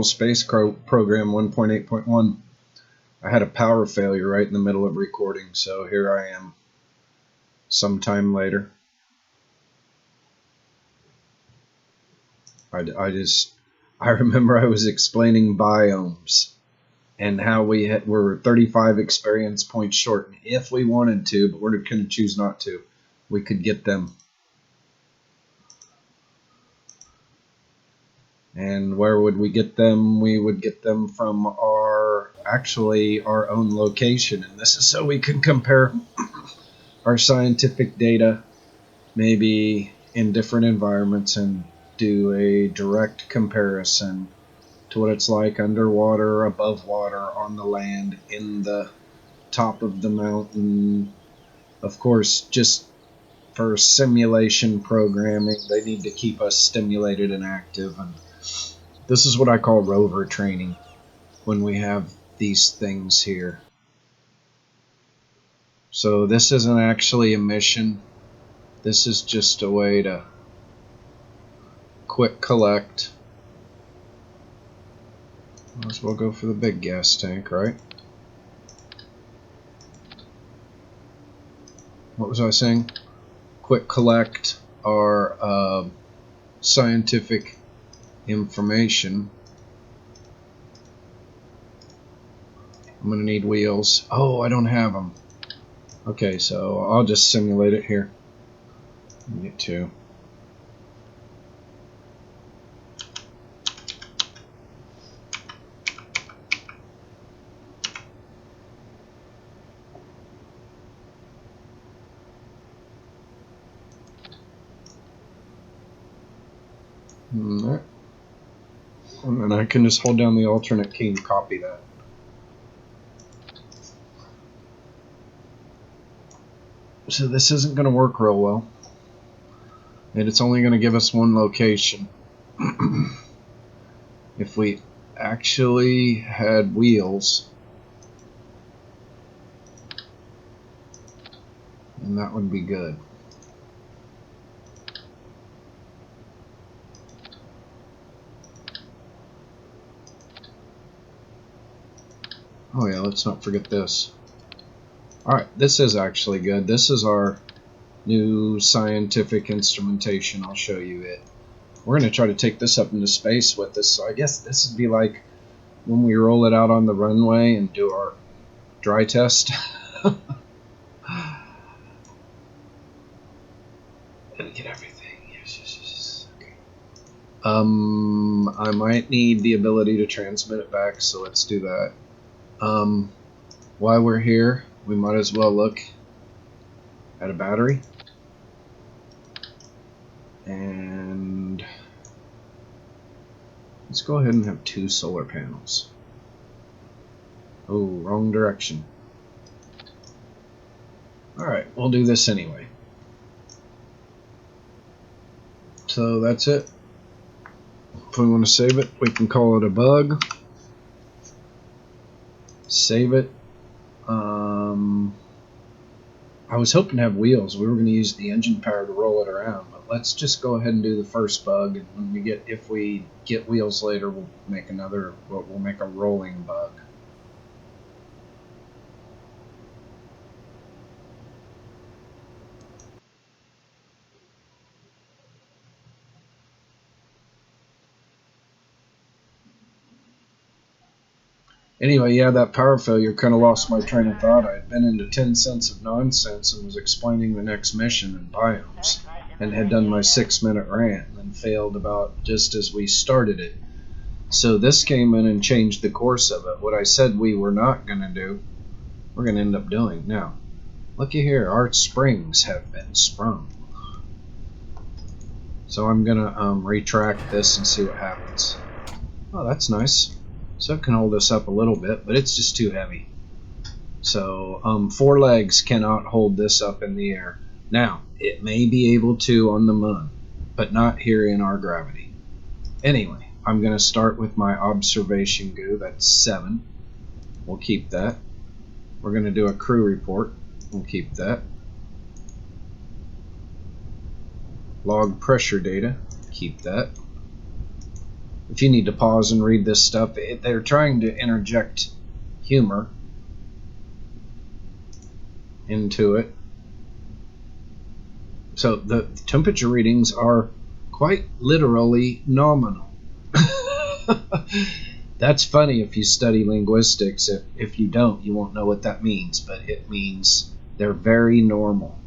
Space Program 1.8.1. I had a power failure right in the middle of recording, so here I am sometime later. I remember I was explaining biomes and how we're 35 experience points short, and if we wanted to, but we're going to choose not to, we could get them. And where would we get them? We would get them from our own location, and this is so we can compare our scientific data maybe in different environments and do a direct comparison to what it's like underwater, above water, on the land, in the top of the mountain. Of course, just for simulation programming, they need to keep us stimulated and active, and this is what I call rover training when we have these things here. So this isn't actually a mission. This is just a way to quick collect. Might as well go for the big gas tank, right? What was I saying? Quick collect our scientific information. I'm gonna need wheels. Oh, I don't have them. Okay, so I'll just simulate it here. Get two. And then I can just hold down the alternate key and copy that. So this isn't going to work real well, and it's only going to give us one location. If we actually had wheels, then that would be good. Oh yeah, let's not forget this. Alright, this is actually good. This is our new scientific instrumentation. I'll show you it. We're going to try to take this up into space with us. So I guess this would be like when we roll it out on the runway and do our dry test. Gotta get everything. Yes. Okay. I might need the ability to transmit it back, so let's do that. While we're here, we might as well look at a battery. And let's go ahead and have 2 solar panels. Oh, wrong direction. Alright, we'll do this anyway. So that's it. If we want to save it, we can call it a bug. Save it. I was hoping to have wheels. We were going to use the engine power to roll it around, but let's just go ahead and do the first bug, and when if we get wheels later, we'll make we'll make a rolling bug. Anyway, yeah, that power failure kind of lost my train of thought. I had been into 10 cents of nonsense and was explaining the next mission in biomes, and had done my 6-minute rant, and then failed about just as we started it. So this came in and changed the course of it. What I said we were not going to do, we're going to end up doing. Now, looky here, our springs have been sprung. So I'm going to retract this and see what happens. Oh, that's nice. So it can hold us up a little bit, but it's just too heavy. So 4 legs cannot hold this up in the air. Now, it may be able to on the moon, but not here in our gravity. Anyway, I'm going to start with my observation goo. That's 7. We'll keep that. We're going to do a crew report. We'll keep that. Log pressure data. Keep that. if you need to pause and read this stuff, they're trying to interject humor into it. So the temperature readings are quite literally nominal. That's funny if you study linguistics. If you don't, you won't know what that means, but it means they're very normal.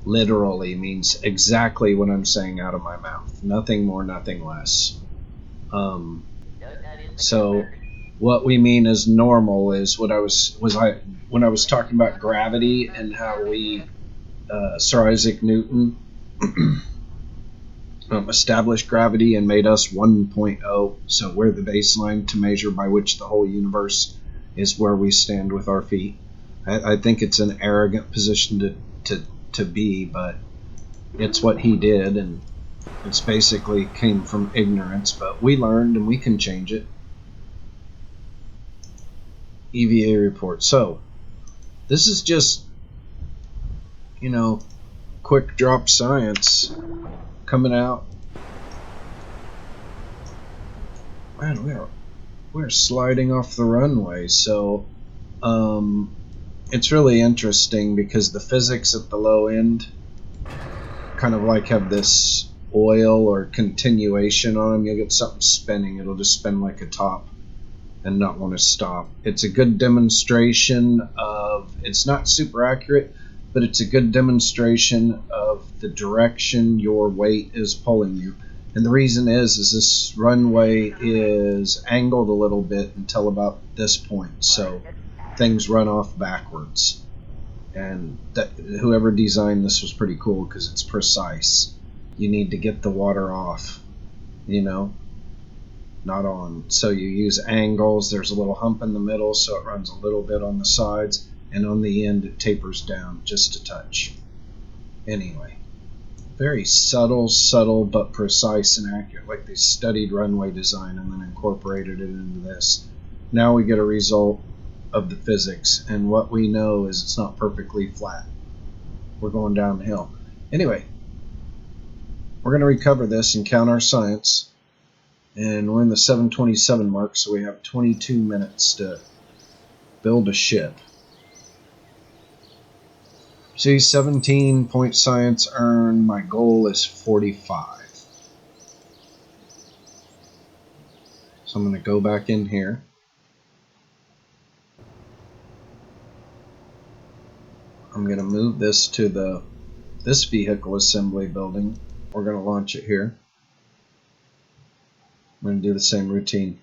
Literally means exactly what I'm saying out of my mouth. Nothing more, nothing less. So what we mean as normal is when I was talking about gravity and how Sir Isaac Newton established gravity and made us 1.0, so we're the baseline to measure by which the whole universe is where we stand with our feet. I think it's an arrogant position to be, but it's what he did, and it's basically came from ignorance, but we learned and we can change it. EVA report. So this is just, quick drop science coming out. Man, we're sliding off the runway, so it's really interesting because the physics at the low end kind of like have this oil or continuation on them. You'll get something spinning. It'll just spin like a top and not want to stop. It's a good demonstration of, it's not super accurate, but it's a good demonstration of the direction your weight is pulling you. And the reason is this runway is angled a little bit until about this point, so things run off backwards. And whoever designed this was pretty cool because it's precise. You need to get the water off, not on. So you use angles. There's a little hump in the middle, so it runs a little bit on the sides, and on the end it tapers down just a touch. Anyway, very subtle, but precise and accurate, like they studied runway design and then incorporated it into this. Now we get a result of the physics, and what we know is it's not perfectly flat. We're going downhill. Anyway, we're going to recover this and count our science, and we're in the 7:27 mark, so we have 22 minutes to build a ship. See, 17 point science earned. My goal is 45. So I'm going to go back in here. I'm going to move this to this vehicle assembly building. We're going to launch it here. I'm going to do the same routine.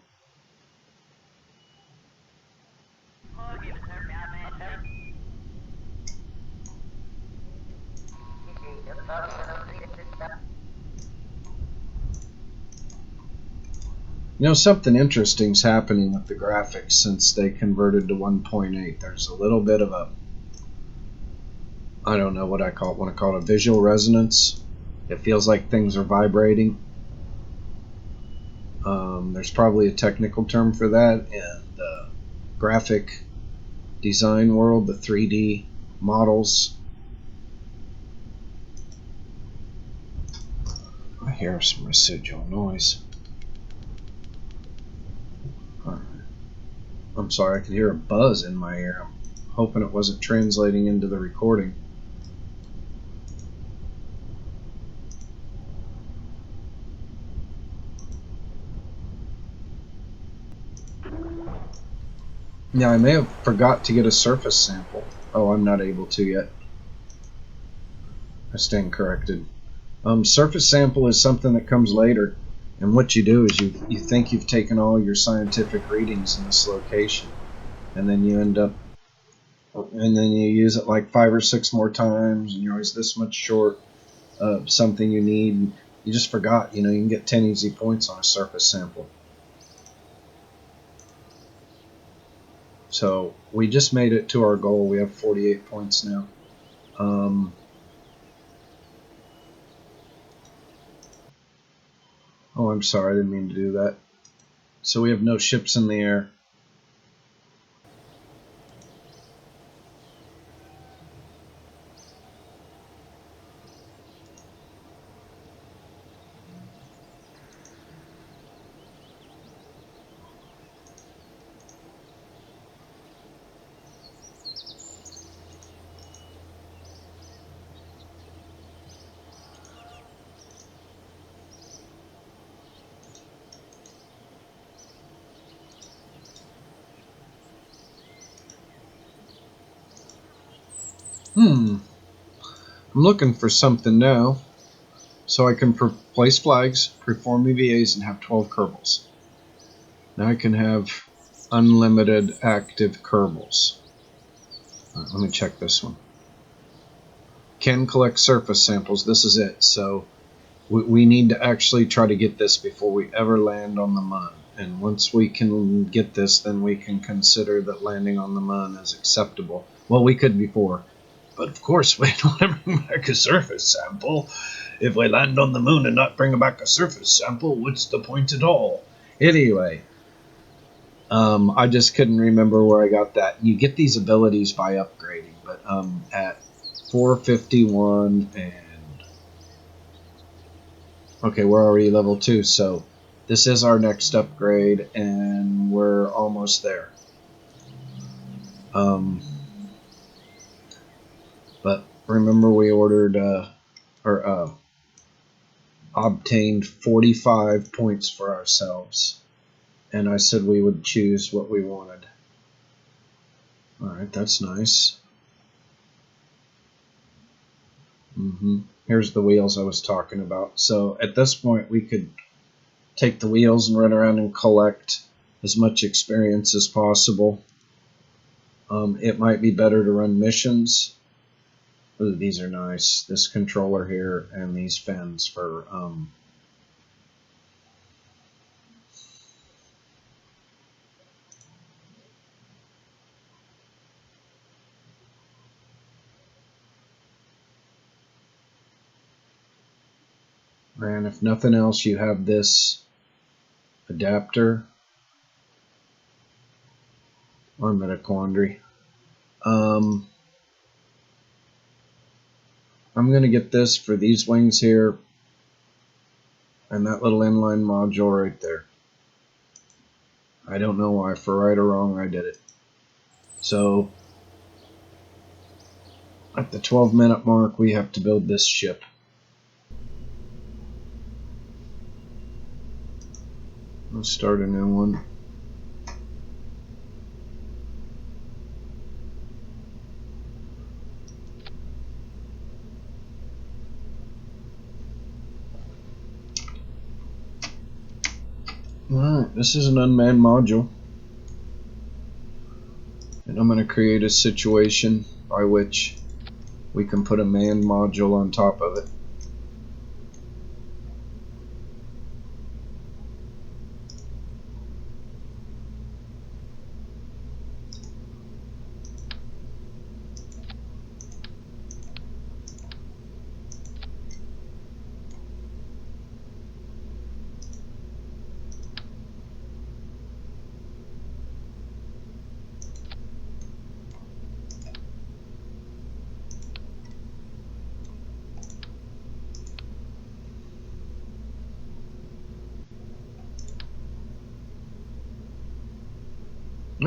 Something interesting's happening with the graphics since they converted to 1.8. There's a little bit of a, I don't know what I want to call it, a visual resonance. It feels like things are vibrating. There's probably a technical term for that in the graphic design world, the 3D models. I hear some residual noise. I'm sorry, I could hear a buzz in my ear. I'm hoping it wasn't translating into the recording. Now, I may have forgot to get a surface sample. Oh, I'm not able to yet. I stand corrected. Surface sample is something that comes later. And what you do is you think you've taken all your scientific readings in this location. And then you end up, and then you use it like 5 or 6 more times. And you're always this much short of something you need. You just forgot, you can get 10 easy points on a surface sample. So we just made it to our goal. We have 48 points now. Oh, I'm sorry, I didn't mean to do that. So we have no ships in the air. I'm looking for something now. So I can place flags, perform EVAs, and have 12 Kerbals. Now I can have unlimited active Kerbals. Right, let me check this one. Can collect surface samples. This is it. So we need to actually try to get this before we ever land on the moon. And once we can get this, then we can consider that landing on the moon is acceptable. Well, we could before. But of course, we don't ever bring back a surface sample. If we land on the moon and not bring back a surface sample, what's the point at all? Anyway, I just couldn't remember where I got that. You get these abilities by upgrading, but at 451 and... Okay, we're already level 2, so this is our next upgrade, and we're almost there. But remember we ordered, obtained 45 points for ourselves. And I said we would choose what we wanted. Alright, that's nice. Here's the wheels I was talking about. So at this point we could take the wheels and run around and collect as much experience as possible. It might be better to run missions. Ooh, these are nice. This controller here and these fins for and if nothing else, you have this adapter. I'm in a quandary. I'm going to get this for these wings here and that little inline module right there. I don't know why, for right or wrong, I did it. So at the 12-minute mark, we have to build this ship. Let's start a new one. Alright, this is an unmanned module. And I'm going to create a situation by which we can put a manned module on top of it.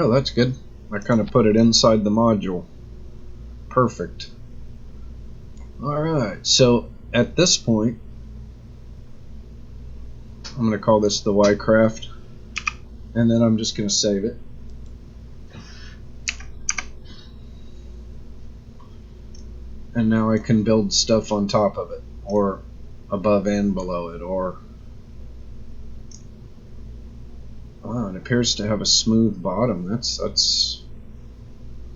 Oh, that's good. I kind of put it inside the module. Perfect. Alright, so at this point, I'm going to call this the Y-Craft, and then I'm just going to save it. And now I can build stuff on top of it, or above and below it, or... Wow, it appears to have a smooth bottom. That's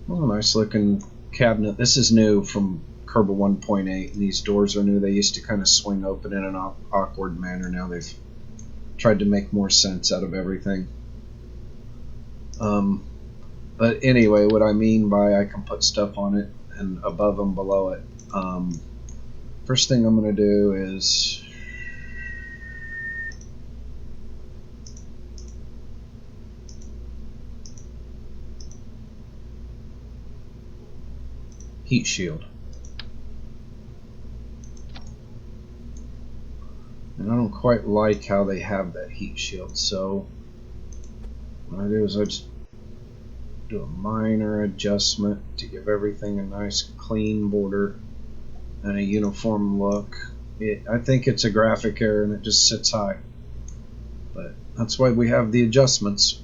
well, a nice looking cabinet. This is new from Kerbal 1.8, and these doors are new. They used to kind of swing open in an awkward manner. Now they've tried to make more sense out of everything. But anyway, what I mean by I can put stuff on it and above and below it. First thing I'm going to do is heat shield. And I don't quite like how they have that heat shield, so what I do is I just do a minor adjustment to give everything a nice clean border and a uniform look. I think it's a graphic error and it just sits high, but that's why we have the adjustments.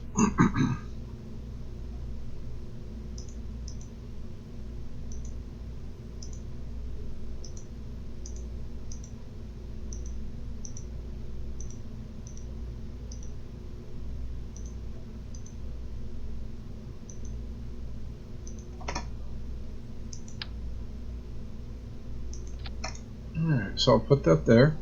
so I'll put that there.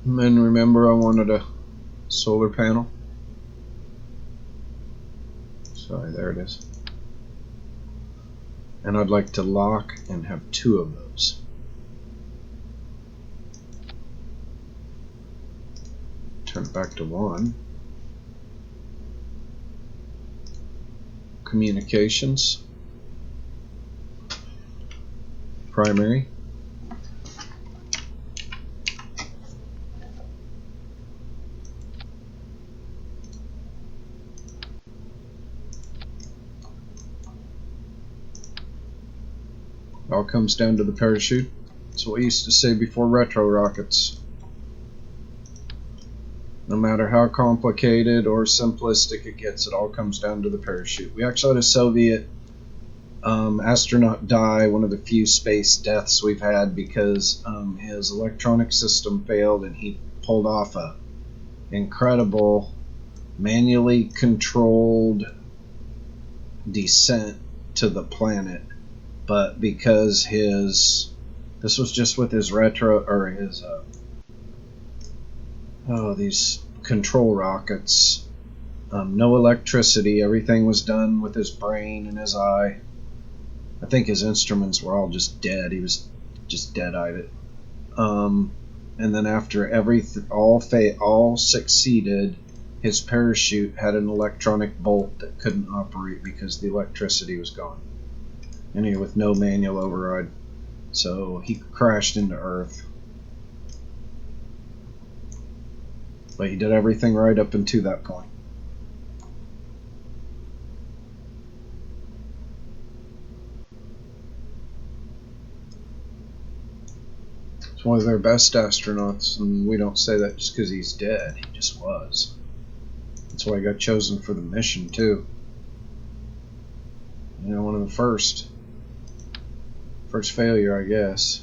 And then remember, I wanted a solar panel. Sorry, there it is. And I'd like to lock and have 2 of those. Turn it back to 1. Communications. Primary. It all comes down to the parachute. That's what we used to say before retro rockets. No matter how complicated or simplistic it gets, it all comes down to the parachute. We actually had a Soviet astronaut die, one of the few space deaths we've had, because his electronic system failed and he pulled off a incredible manually controlled descent to the planet. But because this was just with his these control rockets, no electricity, everything was done with his brain and his eye. I think his instruments were all just dead. He was just dead-eyed it. And then after all succeeded, his parachute had an electronic bolt that couldn't operate because the electricity was gone. And he with no manual override. So he crashed into Earth. But he did everything right up until that point. He's one of their best astronauts, and we don't say that just because he's dead. He just was. That's why he got chosen for the mission, too. You know, one of the first failure, I guess.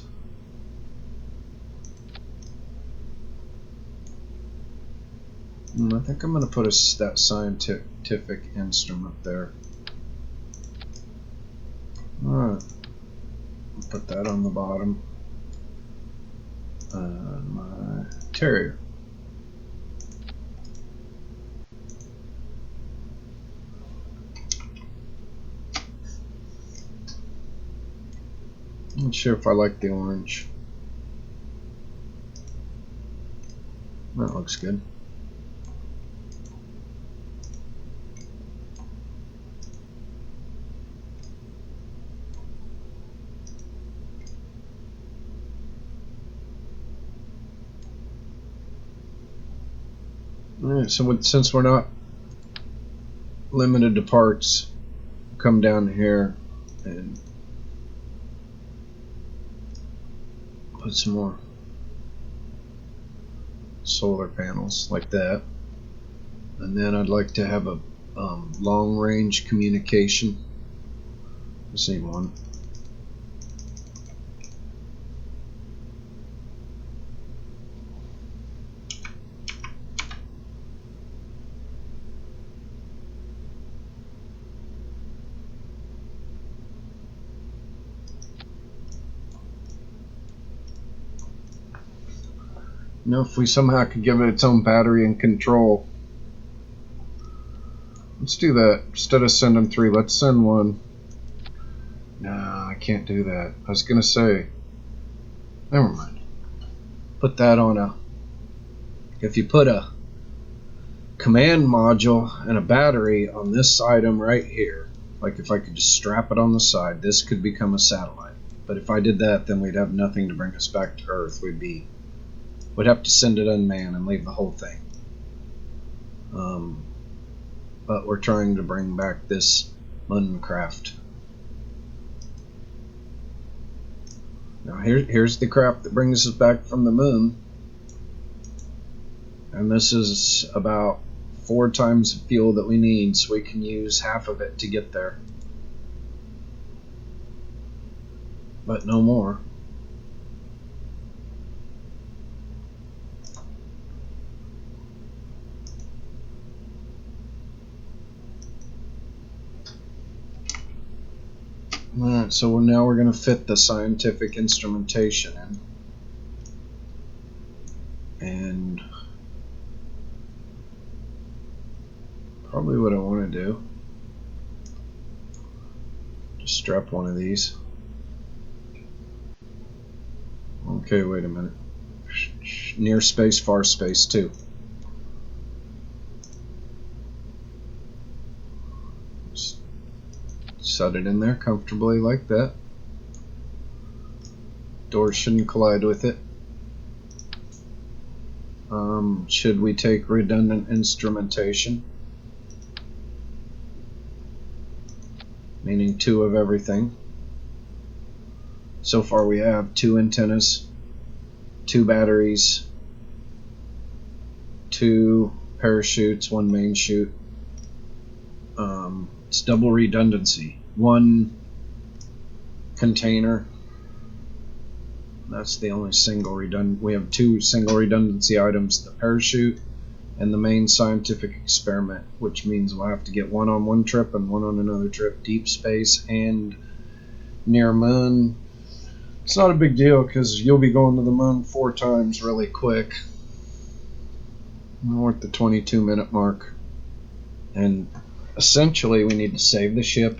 I think I'm going to put that scientific instrument there. Alright. Put that on the bottom. My Terrier. I'm not sure if I like the orange. That looks good. Alright, so since we're not limited to parts, come down here and put some more solar panels like that. And then I'd like to have a long-range communication. Let's see one. You know, if we somehow could give it its own battery and control. Let's do that. Instead of sending 3, let's send 1. Nah, I can't do that. I was gonna say, never mind. Put that on a, if you put a command module and a battery on this item right here, like if I could just strap it on the side, this could become a satellite. But if I did that, then we'd have nothing to bring us back to Earth. We'd have to send it unmanned and leave the whole thing. But we're trying to bring back this Mooncraft. Now here's the craft that brings us back from the moon. And this is about 4 times the fuel that we need, so we can use half of it to get there. But no more. Alright, so now we're going to fit the scientific instrumentation in. And probably what I want to do, just strap one of these. Okay, wait a minute. Near space, far space too. Just set it in there comfortably like that. Doors shouldn't collide with it. Should we take redundant instrumentation? Meaning 2 of everything. So far we have 2 antennas, 2 batteries, 2 parachutes, 1 main chute. It's double redundancy. 1 container. That's the only single redundant. We have 2 single redundancy items: the parachute and the main scientific experiment, which means we'll have to get 1 on one trip and 1 on another trip. Deep space and near moon. It's not a big deal because you'll be going to the moon 4 times really quick. We're at the 22-minute mark. And essentially we need to save the ship.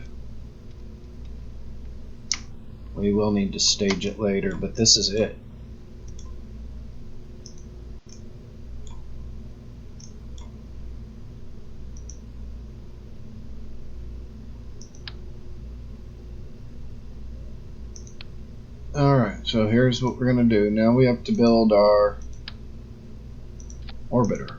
We will need to stage it later, but this is it. Alright, so here's what we're going to do. Now we have to build our orbiter.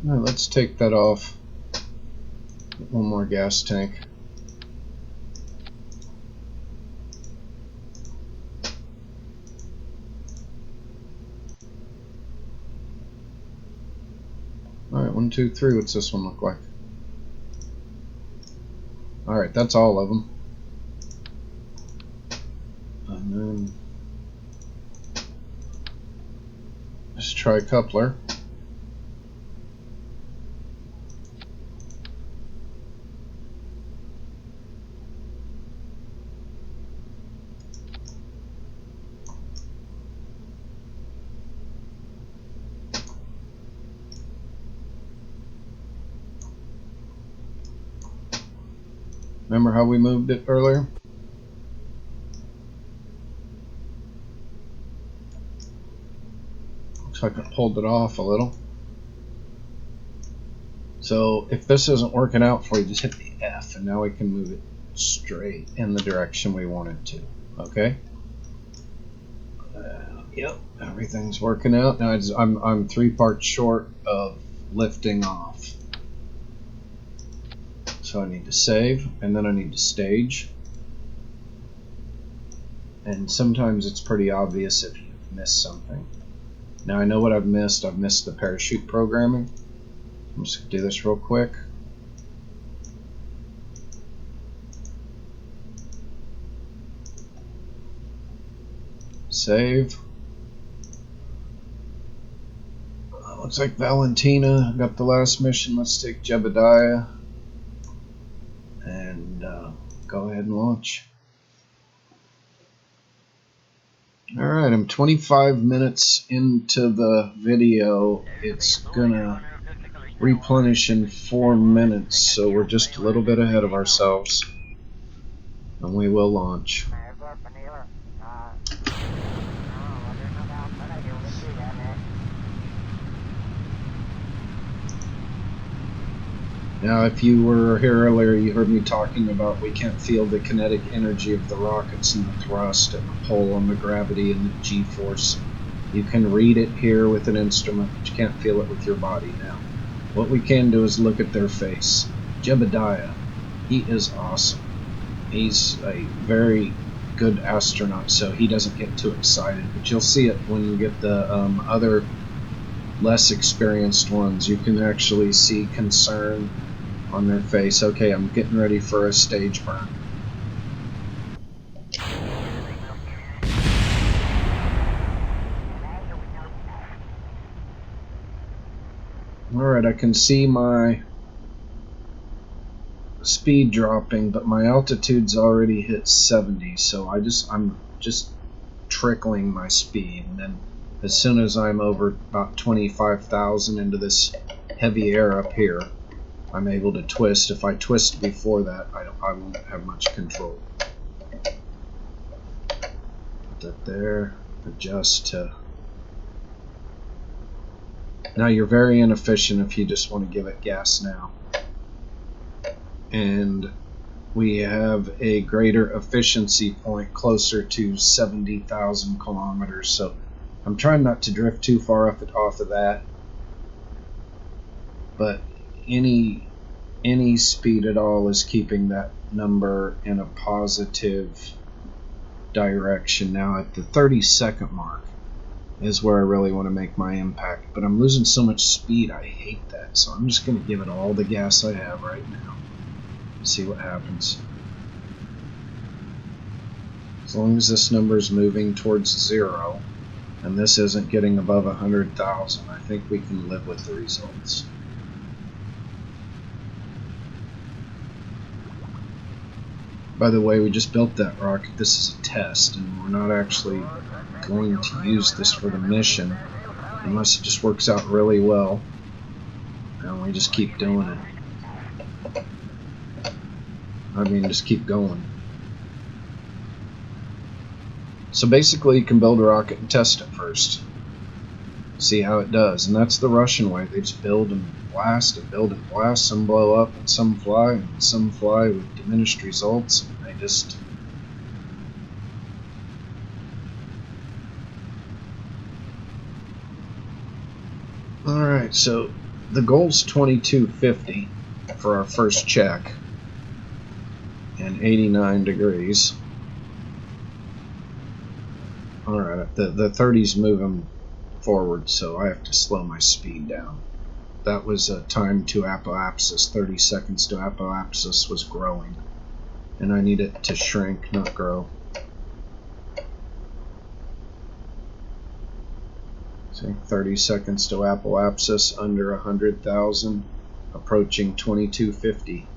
Now let's take that off. Get 1 more gas tank. Alright, 1, 2, 3. What's this one look like? Alright, that's all of them. And then let's try coupler. Remember how we moved it earlier? Looks like I pulled it off a little. So if this isn't working out for you, just hit the F and now we can move it straight in the direction we want it to. Okay? Yep, everything's working out. Now I'm 3 parts short of lifting off. So I need to save, and then I need to stage. And sometimes it's pretty obvious if you've missed something. Now I know what I've missed. I've missed the parachute programming. I'm just going to do this real quick. Save. Looks like Valentina got the last mission. Let's take Jebediah. And go ahead and launch. Alright, I'm 25 minutes into the video. It's gonna replenish in 4 minutes, so we're just a little bit ahead of ourselves. And we will launch. Now, if you were here earlier, you heard me talking about we can't feel the kinetic energy of the rockets and the thrust and the pull on the gravity and the G-force. You can read it here with an instrument, but you can't feel it with your body now. What we can do is look at their face. Jebediah, he is awesome. He's a very good astronaut, so he doesn't get too excited, but you'll see it when you get the other less experienced ones. You can actually see concern on their face. Okay, I'm getting ready for a stage burn. Alright, I can see my speed dropping, but my altitude's already hit 70, so I'm just trickling my speed, and then as soon as I'm over about 25,000 into this heavy air up here, I'm able to twist. If I twist before that, I won't have much control. Put that there, adjust to... Now you're very inefficient if you just want to give it gas now. And we have a greater efficiency point closer to 70,000 kilometers, so I'm trying not to drift too far off of that, but any speed at all is keeping that number in a positive direction. Now at the 30-second mark is where I really want to make my impact, but I'm losing so much speed, I hate that, so I'm just going to give it all the gas I have right now. See what happens. As long as this number is moving towards 0 and this isn't getting above 100,000, I think we can live with the results. By the way, we just built that rocket. This is a test, and we're not actually going to use this for the mission unless it just works out really well, and we just keep doing it. I mean, just keep going. So basically, you can build a rocket and test it first. See how it does, and that's the Russian way. They just build and blast and build and blast. Some blow up and some fly with diminished results. And they just... Alright, so the goal's 2250 for our first check and 89 degrees. Alright, the 30's moving forward, so I have to slow my speed down. That was a time to apoapsis. 30 seconds to apoapsis was growing, and I need it to shrink, not grow. See, 30 seconds to apoapsis, under 100,000, approaching 2250.